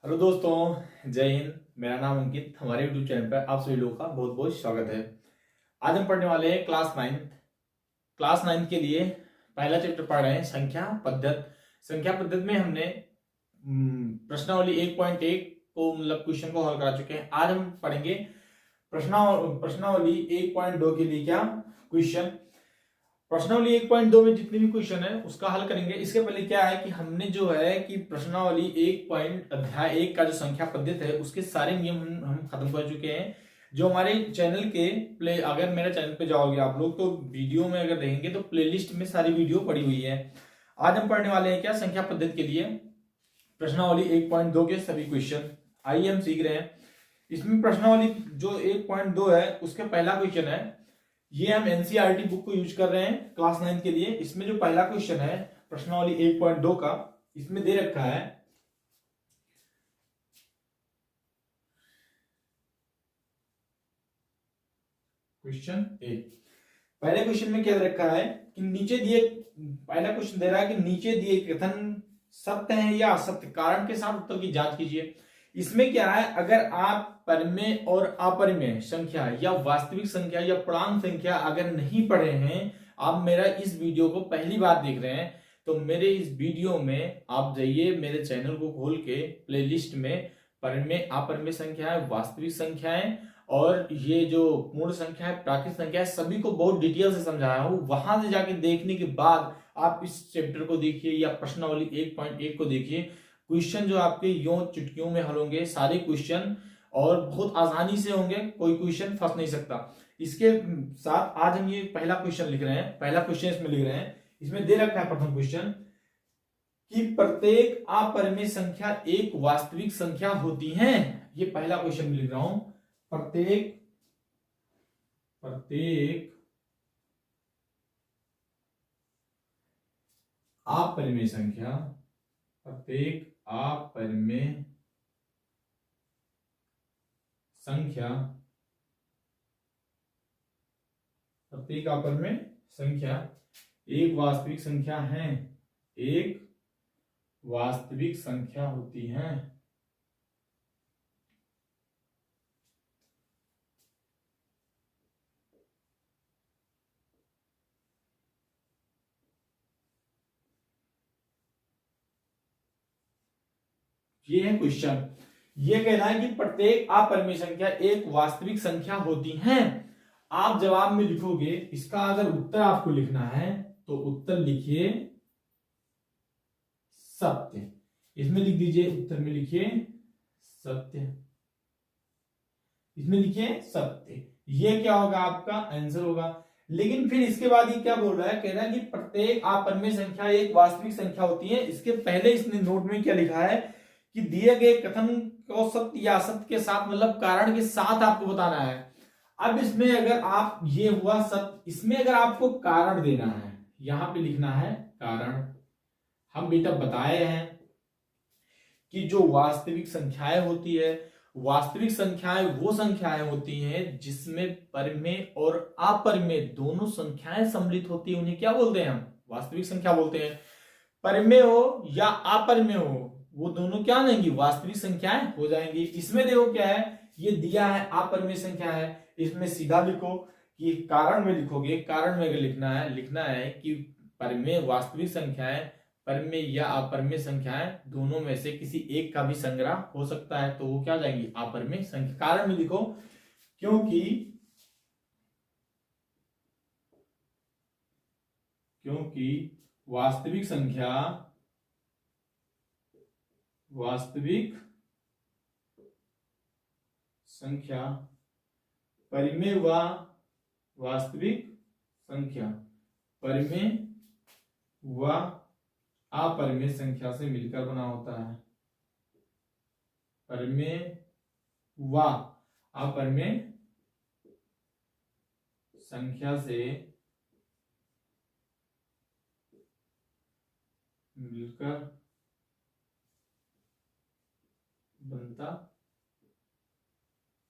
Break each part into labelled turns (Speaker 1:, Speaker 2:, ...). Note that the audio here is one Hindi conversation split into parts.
Speaker 1: हेलो दोस्तों, जय हिंद। मेरा नाम अंकित। हमारे यूट्यूब चैनल पर आप सभी लोगों का बहुत बहुत स्वागत है। आज हम पढ़ने वाले हैं क्लास नाइन्थ के लिए पहला चैप्टर पढ़ रहे हैं, संख्या पद्धत। संख्या पद्धत में हमने प्रश्नावली 1.1 को मतलब क्वेश्चन को हल करा चुके हैं। आज हम पढ़ेंगे प्रश्नावली 1.2 के लिए क्या क्वेश्चन। प्रश्नावली 1.2 में जितने भी क्वेश्चन है उसका हल करेंगे। इसके पहले क्या है कि हमने जो है कि प्रश्नावली अध्याय 1 का जो संख्या पद्धति है उसके सारे नियम हम खत्म कर चुके हैं। जो हमारे चैनल के अगर मेरे चैनल पे जाओगे आप लोग तो वीडियो में अगर देखेंगे तो प्लेलिस्ट में सारी वीडियो पड़ी हुई है। आज हम पढ़ने वाले हैं क्या संख्या पद्धति के लिए प्रश्नावली 1.2 के सभी क्वेश्चन। आइए हम सीख रहे हैं। इसमें प्रश्नावली जो 1.2 है उसका पहला क्वेश्चन है। ये हम एनसीईआरटी बुक को यूज कर रहे हैं क्लास 9 के लिए। इसमें जो पहला क्वेश्चन है प्रश्नावली 1.2 का, इसमें दे रखा है क्वेश्चन ए। पहले क्वेश्चन में क्या दे रखा है कि नीचे दिए, पहला क्वेश्चन दे रहा है कि नीचे दिए कथन सत्य है या असत्य, कारण के साथ उत्तर की जांच कीजिए। इसमें क्या है, अगर आप परिमेय और अपरिमेय संख्या या वास्तविक संख्या या पूर्णांक संख्या अगर नहीं पढ़े हैं, आप मेरा इस वीडियो को पहली बार देख रहे हैं तो मेरे इस वीडियो में आप जाइए, मेरे चैनल को खोल के प्लेलिस्ट में परिमेय अपरिमेय संख्याएं, वास्तविक संख्याएं और ये जो पूर्ण संख्या है, प्राकृत संख्या है, सभी को बहुत डिटेल से समझाया हूं। वहां से जाके देखने के बाद आप इस चैप्टर को देखिए या प्रश्नावली 1.1 को देखिए। क्वेश्चन जो आपके यूं चुटकियों में हल होंगे सारे क्वेश्चन और बहुत आसानी से होंगे, कोई क्वेश्चन फंस नहीं सकता। इसके साथ आज हम ये पहला क्वेश्चन लिख रहे हैं, पहला क्वेश्चन इसमें लिख रहे हैं। इसमें दे रखा है प्रथम क्वेश्चन कि प्रत्येक अपरिमेय संख्या एक वास्तविक संख्या होती है। ये पहला क्वेश्चन लिख रहा हूं। प्रत्येक अपरिमेय संख्या, प्रत्येक अपरिमेय संख्या, प्रत्येक अपरिमेय संख्या एक वास्तविक संख्या है, एक वास्तविक संख्या होती है। ये है क्वेश्चन। ये कह रहा है कि प्रत्येक अपरिमेय संख्या एक वास्तविक संख्या होती है। आप जवाब में लिखोगे, इसका अगर उत्तर आपको लिखना है तो उत्तर लिखिए सत्य। इसमें लिख दीजिए, उत्तर में लिखिए सत्य, इसमें लिखिए सत्य। ये क्या होगा, आपका आंसर होगा। लेकिन फिर इसके बाद ये क्या बोल रहा है, कह रहा है कि प्रत्येक अपरिमेय संख्या एक वास्तविक संख्या होती है। इसके पहले इसने नोट में क्या लिखा है कि दिए गए कथन को सत्य या असत्य के साथ मतलब कारण के साथ आपको बताना है। अब इसमें अगर आप, ये हुआ सत्य, इसमें अगर आपको कारण देना है, यहां पे लिखना है कारण। हम बेटा बताए हैं कि जो वास्तविक संख्याएं होती है, वास्तविक संख्याएं वो संख्याएं होती हैं जिसमें परिमेय और अपरिमेय दोनों संख्याएं सम्मिलित होती है, उन्हें क्या बोलते हैं, हम वास्तविक संख्या बोलते हैं। परिमेय हो या अपरिमेय हो, वो दोनों क्या नहीं वास्तविक संख्याएं हो जाएंगी। इसमें देखो क्या है, ये दिया है अपरिमेय संख्या है, इसमें सीधा लिखो कि कारण में लिखोगे, कारण में अगर लिखना है कि परिमेय वास्तविक संख्याएं, परिमेय या अपरिमेय संख्याएं दोनों में से किसी एक का भी संग्रह हो सकता है, तो वो क्या जाएंगी अपरिमेय संख्या। कारण में लिखो क्योंकि वास्तविक संख्या परिमेय व वास्तविक संख्या, परिमेय व अपरिमेय संख्या से मिलकर बना होता है। परिमेय व अपरिमेय संख्या से मिलकर बनता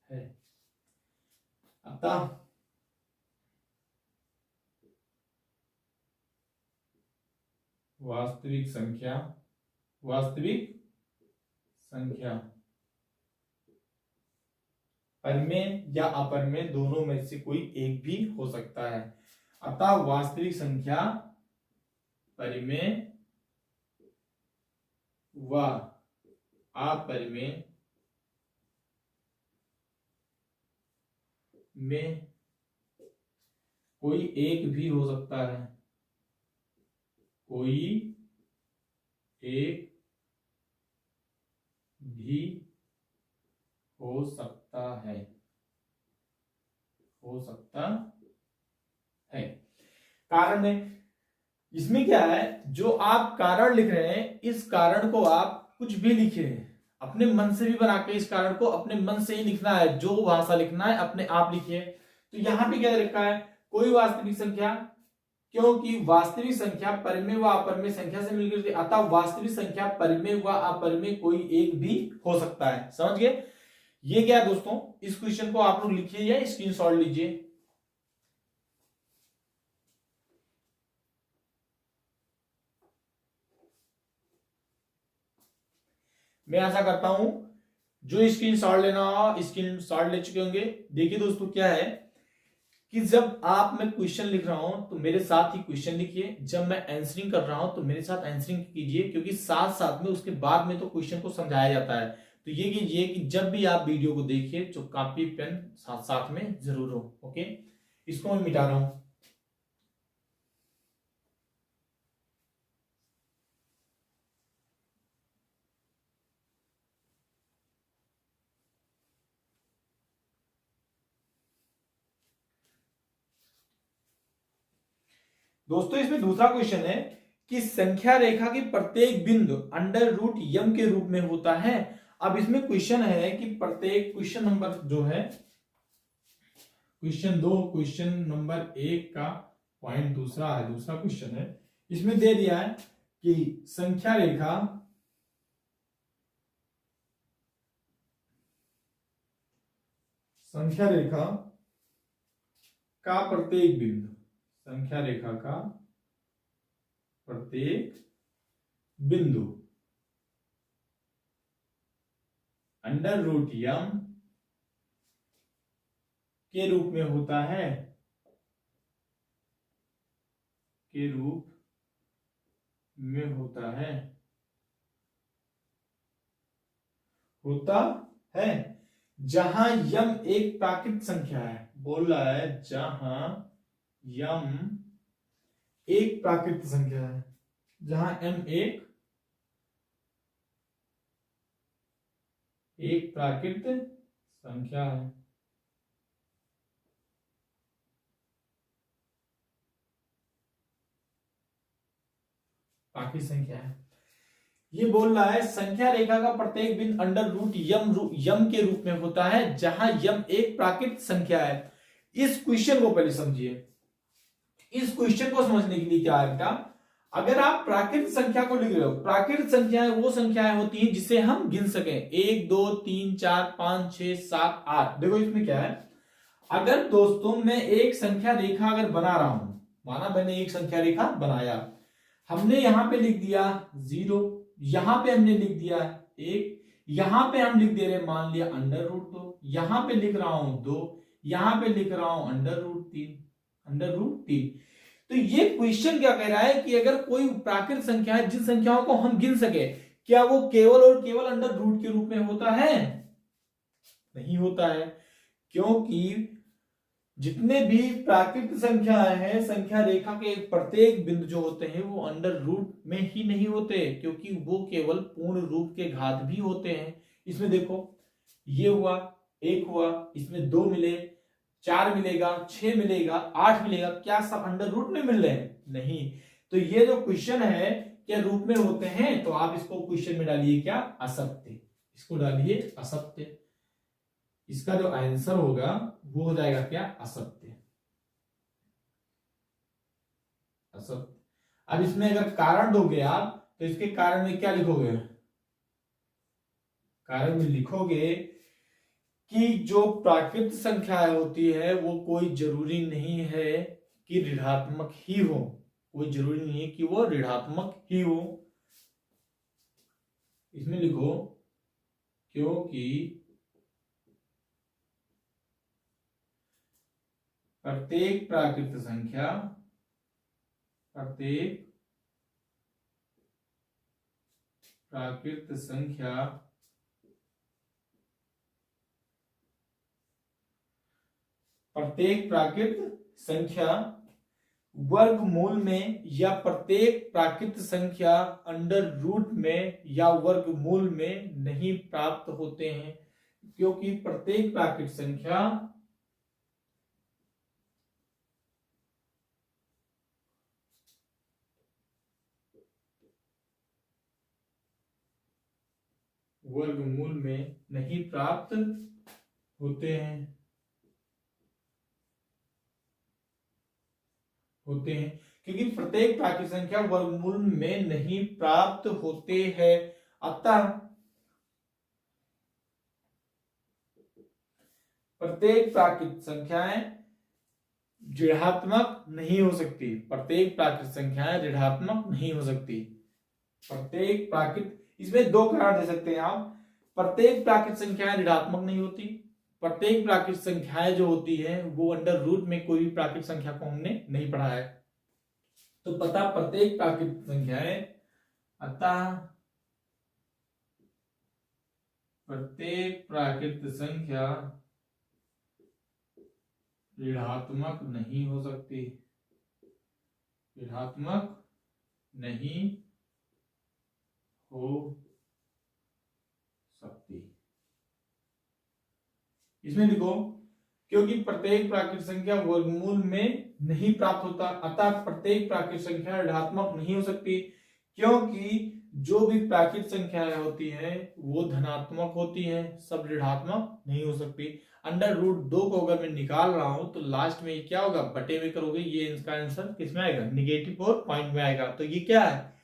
Speaker 1: है। अतः वास्तविक संख्या परिमेय या अपरिमेय दोनों में से कोई एक भी हो सकता है। अतः वास्तविक संख्या परिमेय व अपरिमेय में कोई एक भी हो सकता है, कोई एक भी हो सकता है, हो सकता है। कारण है इसमें क्या है, जो आप कारण लिख रहे हैं इस कारण को आप कुछ भी लिखे, अपने मन से भी बना के इस कारण को अपने मन से ही लिखना है, जो भाषा लिखना है अपने आप लिखिए। तो यहां पे क्या लिखा है, कोई वास्तविक संख्या, क्योंकि वास्तविक संख्या परिमेय व अपरिमेय संख्या से मिलकर, अतः वास्तविक संख्या परिमेय व अपरिमेय कोई एक भी हो सकता है। समझ गए? ये क्या है दोस्तों, इस क्वेश्चन को आप लोग लिखिए या स्क्रीनशॉट लीजिए। मैं आशा करता हूं जो स्क्रीनशॉट लेना हो स्क्रीनशॉट ले चुके होंगे। देखिए दोस्तों क्या है कि जब आप मैं क्वेश्चन लिख रहा हूं तो मेरे साथ ही क्वेश्चन लिखिए, जब मैं आंसरिंग कर रहा हूं तो मेरे साथ आंसरिंग कीजिए, क्योंकि साथ साथ में उसके बाद में तो क्वेश्चन को समझाया जाता है। तो ये कीजिए कि जब भी आप वीडियो को देखिए तो कॉपी पेन साथ साथ में जरूर हो। ओके, इसको मैं मिटा रहा हूं। दोस्तों इसमें दूसरा क्वेश्चन है कि संख्या रेखा की प्रत्येक बिंदु अंडर रूट यम के रूप में होता है। अब इसमें क्वेश्चन है कि प्रत्येक, क्वेश्चन नंबर जो है क्वेश्चन 2, क्वेश्चन नंबर 1 का पॉइंट दूसरा है, दूसरा क्वेश्चन है। इसमें दे दिया है कि संख्या रेखा का प्रत्येक बिंदु, संख्या रेखा का प्रत्येक बिंदु अंडर रूट यम के रूप में होता है, के रूप में होता है, होता है जहां यम एक प्राकृत संख्या है। बोल रहा है जहां यम एक प्राकृत संख्या है, जहां एम एक प्राकृत संख्या है। प्राकृत संख्या है, ये बोल रहा है संख्या रेखा का प्रत्येक बिंदु अंडर रूट यम के रूप में होता है जहां यम एक प्राकृत संख्या है। इस क्वेश्चन को पहले समझिए। इस क्वेश्चन को समझने के लिए क्या है बेटा, अगर आप प्राकृत संख्या को लिख रहे हो, प्राकृत संख्याएं वो संख्याएं होती हैं जिसे हम गिन सकें, 1 2 3 4 5 6 7 8। देखो इसमें क्या है, अगर दोस्तों मैं एक संख्या रेखा अगर बना रहा हूं, माना मैंने एक संख्या रेखा बनाया, हमने यहां पे लिख दिया 0, यहां पे हमने लिख दिया 1, यहां पे हम लिख दे रहे मान लिया अंडर रूट 2, यहां पे लिख रहा हूं 2, यहां पे लिख रहा हूं अंडर रूट 3। तो ये क्वेश्चन क्या कह रहा है कि अगर कोई प्राकृत संख्या है जिन संख्याओं को हम गिन सके, क्या वो केवल और केवल अंडर रूट के रूप में होता है? नहीं होता है, क्योंकि जितने भी प्राकृत संख्याएं हैं, संख्या रेखा के प्रत्येक बिंदु जो होते हैं वो अंडर रूट में ही नहीं होते, क्योंकि वो केवल पूर्ण रूप के घात भी होते हैं। इसमें देखो ये हुआ 1 हुआ, इसमें 2 मिले, 4 मिलेगा, 6 मिलेगा, 8 मिलेगा, क्या सब अंडर रूट में मिल रहे हैं? नहीं। तो ये जो क्वेश्चन है क्या रूप में होते हैं, तो आप इसको क्वेश्चन में डालिए क्या, असत्य, इसको डालिए असत्य। इसका जो आंसर होगा वो हो जाएगा क्या, असत्य, असत्य। अब इसमें अगर कारण दोगे आप तो इसके कारण में क्या लिखोगे, कारण में लिखोगे कि जो प्राकृत संख्याएं होती है वो कोई जरूरी नहीं है कि ऋणात्मक ही हो, कोई जरूरी नहीं है कि वो ऋणात्मक ही हो। इसमें लिखो क्योंकि प्रत्येक प्राकृत संख्या प्रत्येक प्राकृत संख्या वर्गमूल में या प्रत्येक प्राकृत संख्या अंडर रूट में या वर्गमूल में नहीं प्राप्त होते हैं, क्योंकि प्रत्येक प्राकृत संख्या वर्गमूल में नहीं प्राप्त होते हैं क्योंकि प्रत्येक प्राकृत संख्या वर्गमूल में नहीं प्राप्त होते हैं। अतः प्रत्येक प्राकृत संख्याएं ऋणात्मक नहीं हो सकती। प्रत्येक प्राकृत, इसमें दो कारण दे सकते हैं आप। प्रत्येक प्राकृत संख्याएं ऋणात्मक नहीं होती। प्रत्येक प्राकृत संख्याएं जो होती है वो अंडर रूट में कोई भी प्राकृत संख्या को हमने नहीं पढ़ा है, तो पता प्रत्येक प्राकृत संख्याएं, अतः प्रत्येक प्राकृत संख्या ऋणात्मक नहीं हो सकती। इसमें लिखो, क्योंकि प्रत्येक प्राकृत संख्या वर्गमूल में नहीं प्राप्त होता, अतः प्रत्येक प्राकृत संख्या ऋणात्मक नहीं हो सकती, क्योंकि जो भी प्राकृत संख्याएं होती हैं वो धनात्मक होती हैं, सब ऋणात्मक नहीं हो सकती। अंडर रूट 2 को अगर मैं निकाल रहा हूं तो लास्ट में ये क्या होगा, बटे में करोगे, ये इसका आंसर किसमें आएगा, निगेटिव और पॉइंट में आएगा। तो ये क्या है,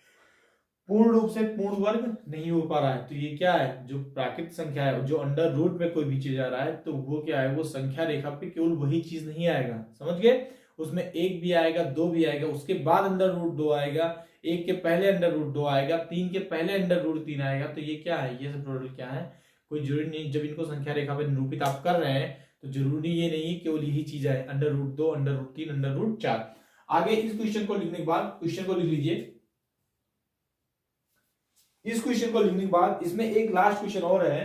Speaker 1: पूर्ण रूप से पूर्ण वर्ग नहीं हो पा रहा है। तो ये क्या है, जो प्राकृत संख्या है, जो अंडर रूट में कोई भी चीज आ रहा है तो वो क्या है, वो संख्या रेखा पे केवल वही चीज नहीं आएगा, समझ गए। उसमें 1 भी आएगा, 2 भी आएगा, उसके बाद अंडर रूट 2 आएगा, 1 के पहले अंडर रूट 2 आएगा, 3 के पहले अंडर रूट 3 आएगा। तो ये क्या है, ये सब टोटल क्या है, कोई जरूरी नहीं। जब इनको संख्या रेखा पे निरूपित आप कर रहे हैं तो जरूरी ये नहीं केवल यही चीज है, under root 2, under root 3, under root 4। आगे इस क्वेश्चन को लिखने के बाद, क्वेश्चन को लिख लीजिए। इस क्वेश्चन को लिखने के बाद इसमें एक लास्ट क्वेश्चन और है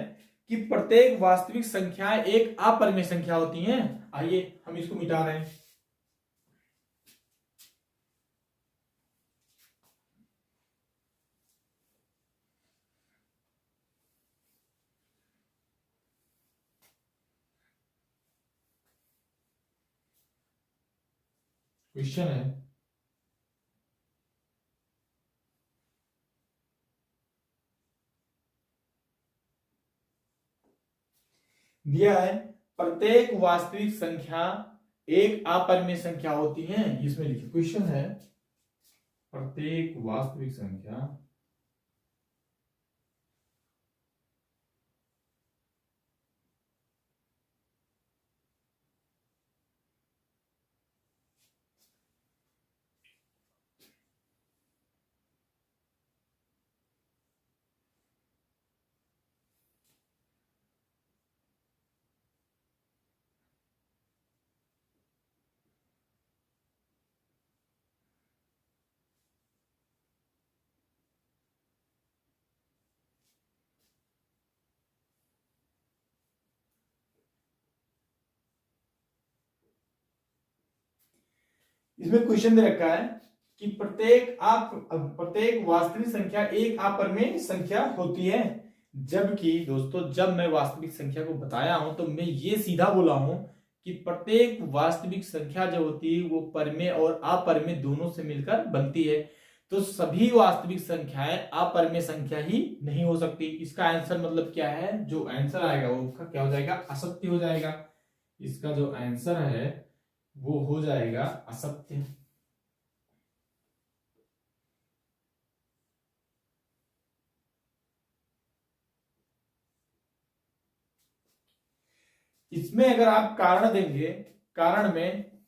Speaker 1: कि प्रत्येक वास्तविक संख्याएं एक अपरिमेय संख्या होती हैं। आइए हम इसको मिटा रहे हैं। क्वेश्चन है, दिया है प्रत्येक वास्तविक संख्या एक अपरिमेय संख्या होती है। इसमें लिखिए, क्वेश्चन है प्रत्येक वास्तविक संख्या इसमें क्वेश्चन दे रखा है कि प्रत्येक वास्तविक संख्या एक अपरिमेय संख्या होती है। जबकि दोस्तों जब मैं वास्तविक संख्या को बताया हूं तो मैं ये सीधा बोला हूं कि प्रत्येक वास्तविक संख्या जो होती है वो परिमेय और अपरिमेय दोनों से मिलकर बनती है। तो सभी वास्तविक संख्याएं अपरिमेय संख्या ही नहीं हो सकती। इसका आंसर मतलब क्या है, जो आंसर आएगा वो क्या हो जाएगा, असत्य हो जाएगा। इसका जो आंसर है वो हो जाएगा असत्य। इसमें अगर आप कारण देंगे, कारण में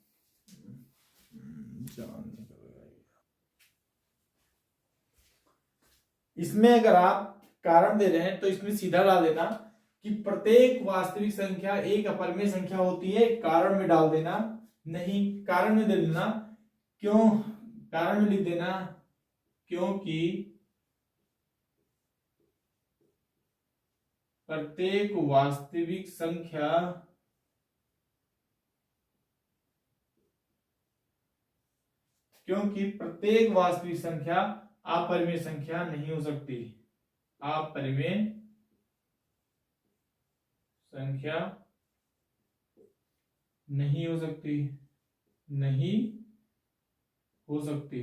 Speaker 1: इसमें अगर आप कारण दे रहे हैं तो इसमें सीधा डाल देना कि प्रत्येक वास्तविक संख्या एक अपरिमेय संख्या होती है, कारण में डाल देना, नहीं कारण में दे देना, क्यों कारण में लिख देना, क्योंकि प्रत्येक वास्तविक संख्या अपरिमेय संख्या नहीं हो सकती, अपरिमेय संख्या नहीं हो सकती, नहीं हो सकती,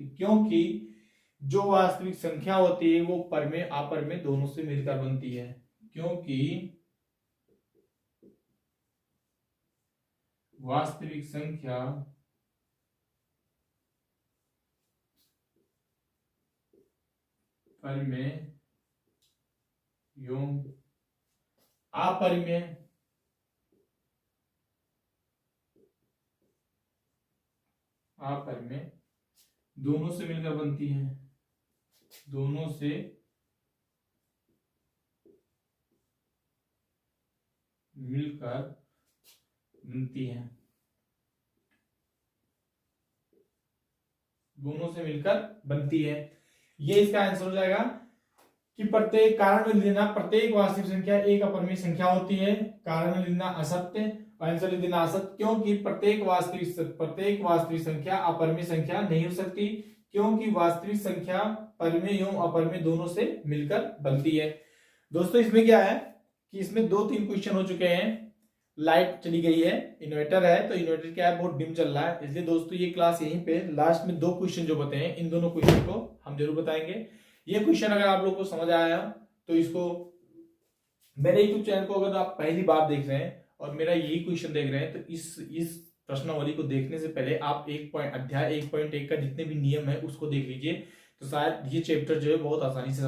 Speaker 1: क्योंकि जो वास्तविक संख्या होती है वो परिमेय अपरिमेय दोनों से मिलकर बनती है, क्योंकि वास्तविक संख्या परिमेय एवं अपरिमेय दोनों से मिलकर बनती है, दोनों से मिलकर बनती है, दोनों से मिलकर बनती है। ये इसका आंसर हो जाएगा कि प्रत्येक कारण में लेना प्रत्येक वास्तविक संख्या एक अपरिमेय संख्या होती है, कारण में लेना असत्य, आंसर लिख देना असत्य, क्योंकि प्रत्येक वास्तविक संख्या अपरिमेय संख्या नहीं हो सकती, क्योंकि वास्तविक संख्या परिमेय एवं अपरिमेय दोनों से मिलकर बनती है। दोस्तों इसमें क्या है कि इसमें 2-3 क्वेश्चन हो चुके हैं, लाइट चली गई है, इन्वर्टर है तो इन्वर्टर क्या है बहुत डिम चल रहा है, इसलिए दोस्तों ये क्लास यहीं पे लास्ट में 2 क्वेश्चन जो बताए हैं इन दोनों क्वेश्चन को हम जरूर बताएंगे। ये क्वेश्चन अगर आप लोग को समझ आया तो इसको मेरे यूट्यूब चैनल को अगर आप पहली बार देख रहे हैं और मेरा यही क्वेश्चन देख रहे हैं तो इस प्रश्नावली को देखने से पहले आप अध्याय 1.1 का जितने भी नियम है उसको देख लीजिए, तो शायद ये चैप्टर जो है बहुत आसानी से